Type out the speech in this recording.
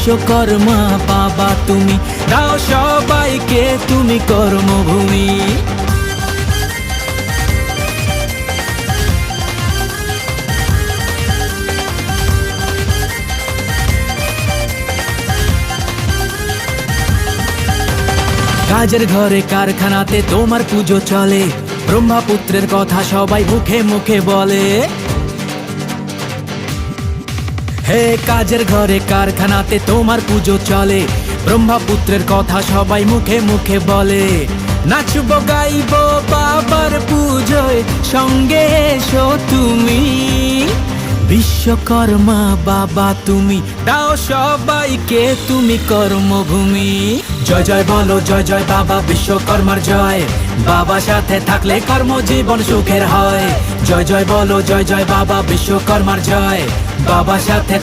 বিশ্বকর্মা বাবা তুমি, দাও সবাইকে তুমি কর্মভূমি। কাজের ঘরে কারখানাতে তোমার পুজো চলে, ব্রহ্মপুত্রের কথা সবাই মুখে মুখে বলে। হে কাজের ঘরে কারখানাতে তোমার পুজো চলে, ব্রহ্মপুত্রের কথা সবাই মুখে মুখে বলে। নাচবো গাইবো বাবার পুজোয়, সঙ্গে এসো তুমি। বিশ্বকর্মা বাবা তুমি, দাও সবাইকে তুমি কর্মভূমি। জয় জয় বলো জয় জয় বাবা বিশ্বকর্মার জয়, বাবা সাথে থাকলে কর্মজীবন সুখের হয়। জয় জয় বলো জয় জয় বাবা বিশ্বকর্মার জয়, বাবা সাথে